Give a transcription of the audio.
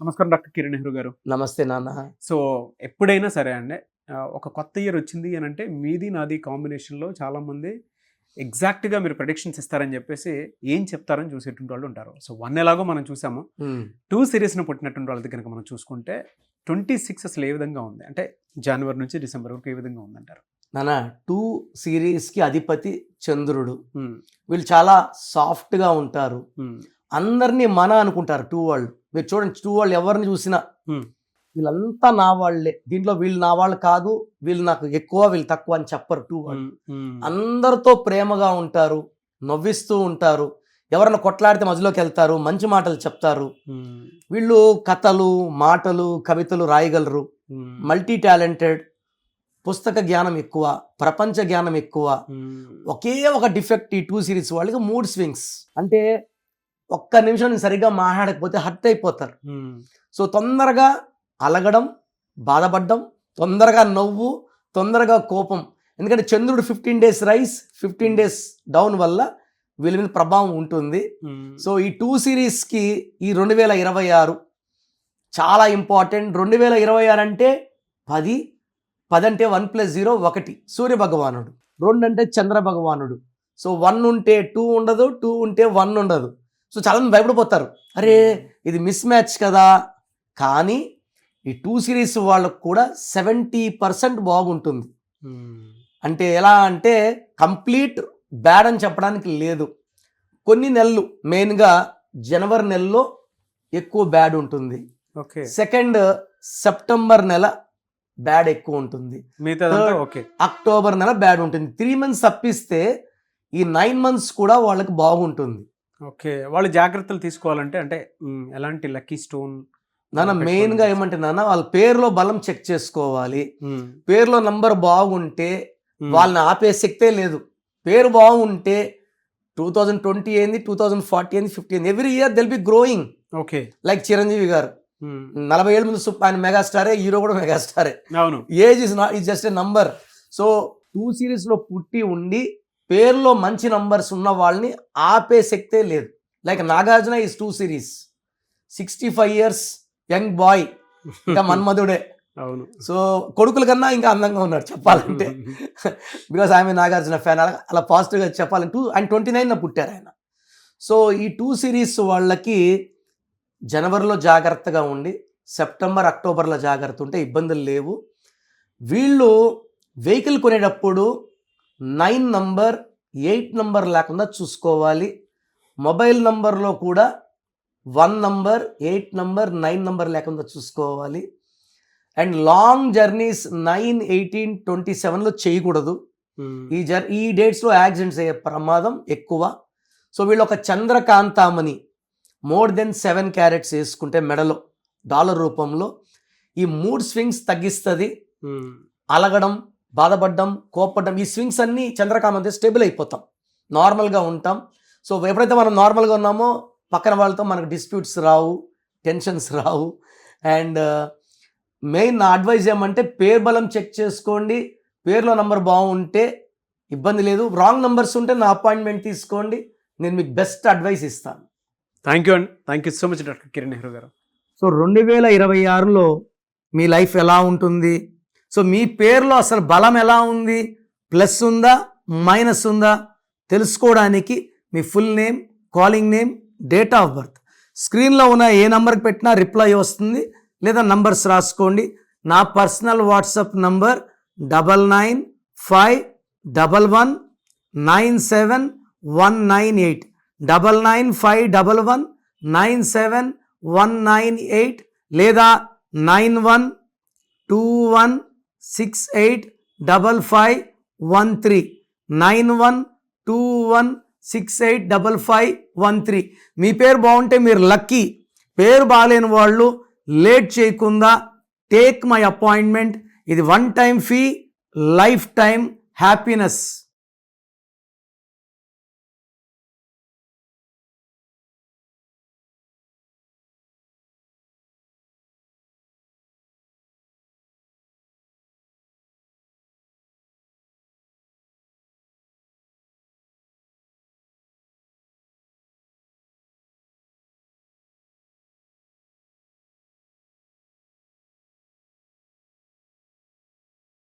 నమస్కారం డాక్టర్ కిరణ్ నెహ్రూ గారు. నమస్తే నాన్న. సో ఎప్పుడైనా సరే అండి ఒక కొత్త ఇయర్ వచ్చింది అని అంటే మీది నాది కాంబినేషన్లో చాలామంది ఎగ్జాక్ట్గా మీరు ప్రొడిక్షన్స్ ఇస్తారని చెప్పేసి ఏం చెప్తారని చూసేటువంటి వాళ్ళు ఉంటారు. సో 1 ఎలాగో మనం చూసాము. 2 సిరీస్ను పుట్టినటువంటి వాళ్ళది కనుక మనం చూసుకుంటే 26 అసలు ఏ విధంగా ఉంది అంటే జనవరి నుంచి డిసెంబర్ వరకు ఏ విధంగా ఉందంటారు? నాన్న 2 సిరీస్కి అధిపతి చంద్రుడు. వీళ్ళు చాలా సాఫ్ట్గా ఉంటారు. అందరినీ మన అనుకుంటారు 2 వాళ్ళు. మీరు చూడండి 2 వాళ్ళు ఎవరిని చూసినా వీళ్ళంతా నా వాళ్ళే, దీంట్లో వీళ్ళు నా వాళ్ళు కాదు, వీళ్ళు నాకు ఎక్కువ వీళ్ళు తక్కువ అని చెప్పరు 2 వాళ్ళు. అందరితో ప్రేమగా ఉంటారు, నవ్విస్తూ ఉంటారు, ఎవరైనా కొట్లాడితే మధ్యలోకి వెళ్తారు, మంచి మాటలు చెప్తారు. వీళ్ళు కథలు, మాటలు, కవితలు రాయగలరు, మల్టీ టాలెంటెడ్, పుస్తక జ్ఞానం ఎక్కువ, ప్రపంచ జ్ఞానం ఎక్కువ. ఒకే ఒక డిఫెక్ట్ ఈ 2 సిరీస్ వాళ్ళకి మూడ్ స్వింగ్స్. అంటే ఒక్క నిమిషం నేను సరిగ్గా మాట్లాడకపోతే హర్ట్ అయిపోతారు. సో తొందరగా అలగడం, బాధపడడం, తొందరగా నవ్వు, తొందరగా కోపం. ఎందుకంటే చంద్రుడు 15 డేస్ రైస్ 15 డేస్ డౌన్ వల్ల వీళ్ళ మీద ప్రభావం ఉంటుంది. సో ఈ 2 సిరీస్కి ఈ 2026 చాలా ఇంపార్టెంట్. 2026 అంటే 10 అంటే 1+0 1 సూర్య భగవానుడు, 2 అంటే చంద్ర భగవానుడు. సో 1 ఉంటే 2 ఉండదు, 2 ఉంటే 1 ఉండదు. సో చాలామంది భయపడిపోతారు, అరే ఇది మిస్ మ్యాచ్ కదా. కానీ ఈ 2 సిరీస్ వాళ్ళకు కూడా 70% బాగుంటుంది. అంటే ఎలా అంటే కంప్లీట్ బ్యాడ్ అని చెప్పడానికి లేదు. కొన్ని నెలలు మెయిన్గా జనవరి నెలలో ఎక్కువ బ్యాడ్ ఉంటుంది. సెకండ్ సెప్టెంబర్ నెల బ్యాడ్ ఎక్కువ ఉంటుంది, అక్టోబర్ నెల బ్యాడ్ ఉంటుంది. 3 మంత్స్ తప్పిస్తే ఈ 9 మంత్స్ కూడా వాళ్ళకి బాగుంటుంది. ఓకే, వాళ్ళు జాగ్రత్తలు తీసుకోవాలంటే అంటే ఎలాంటి లక్కీ స్టోన్ నాన్న మెయిన్గా ఏమంటే నాన్న వాళ్ళ పేరులో బలం చెక్ చేసుకోవాలి. పేరులో నంబర్ బాగుంటే వాళ్ళని ఆపే శక్తే లేదు. పేరు బాగుంటే 2020 ఏంది, 2040 ఏంది, 50 ఏంది, every year they'll be growing. Okay, like Chiranjeevi గారు 40 ఏళ్ళ ముందు ఆయన మెగాస్టారే, హీరో కూడా మెగాస్టారే. అవును, age is not, is just a number. So 2 సిరీస్లో పుట్టి ఉండి పేరులో మంచి నంబర్స్ ఉన్న వాళ్ళని ఆపే శక్తే లేదు. Like Nagarjuna is 2 series, 65 years young boy, ఇంకా మన్మధుడే. అవును, సో కొడుకుల కన్నా ఇంకా అందంగా ఉన్నాడు చెప్పాలంటే, బికాస్ ఆమె నాగార్జున ఫ్యాన్. అలా పాజిటివ్గా చెప్పాలంటే ఆయన 29న పుట్టారు ఆయన. సో ఈ 2 సిరీస్ వాళ్ళకి జనవరిలో జాగ్రత్తగా ఉండి సెప్టెంబర్ అక్టోబర్లో జాగ్రత్త ఉంటే ఇబ్బందులు లేవు. వీళ్ళు వెహికల్ కొనేటప్పుడు 9 నంబర్ 8 నంబర్ లేకుండా చూసుకోవాలి. మొబైల్ నంబర్లో కూడా 1 నంబర్ 8 నంబర్ 9 నంబర్ లేకుండా చూసుకోవాలి. అండ్ లాంగ్ జర్నీస్ 9, 18, 27లో చేయకూడదు. ఈ డేట్స్లో యాక్సిడెంట్స్ అయ్యే ప్రమాదం ఎక్కువ. సో వీళ్ళు ఒక చంద్రకాంతామని మోర్ దెన్ 7 క్యారెట్స్ వేసుకుంటే మెడలో డాలర్ రూపంలో ఈ మూడ్ స్వింగ్స్ తగ్గిస్తుంది. అలగడం, బాధపడడం, కోపడడం, ఈ స్వింగ్స్ అన్నీ చంద్రకాంతం స్టేబుల్ అయిపోతాం, నార్మల్గా ఉంటాం. సో ఎప్పుడైతే మనం నార్మల్గా ఉన్నామో పక్కన వాళ్ళతో మనకు disputes Rao, tensions Rao. And main నా అడ్వైజ్ ఏమంటే పేరు బలం చెక్ చేసుకోండి. పేరులో నంబర్ బాగుంటే ఇబ్బంది లేదు. రాంగ్ నంబర్స్ ఉంటే నా అపాయింట్మెంట్ తీసుకోండి, నేను మీకు బెస్ట్ అడ్వైస్ ఇస్తాను. థ్యాంక్ యూ అండి, thank you so much doctor Kiran Nehru గారు. సో 2026లో మీ లైఫ్ ఎలా ఉంటుంది, సో మీ పేరులో అసలు బలం ఎలా ఉంది, ప్లస్ ఉందా మైనస్ ఉందా తెలుసుకోవడానికి మీ full name, calling name, date of birth స్క్రీన్లో ఉన్న ఏ నంబర్కి పెట్టినా రిప్లై వస్తుంది, లేదా నంబర్స్ రాసుకోండి. నా పర్సనల్ వాట్సాప్ నంబర్ 9951197198 9951197198 లేదా 9121685513 9121685513. మీ పేరు బాగుంటే మీరు లక్కీ. పేరు బాగాలేని వాళ్ళు లేట్ చేయకుండా టేక్ మై అపాయింట్మెంట్. ఇది 1 time fee, life time happiness.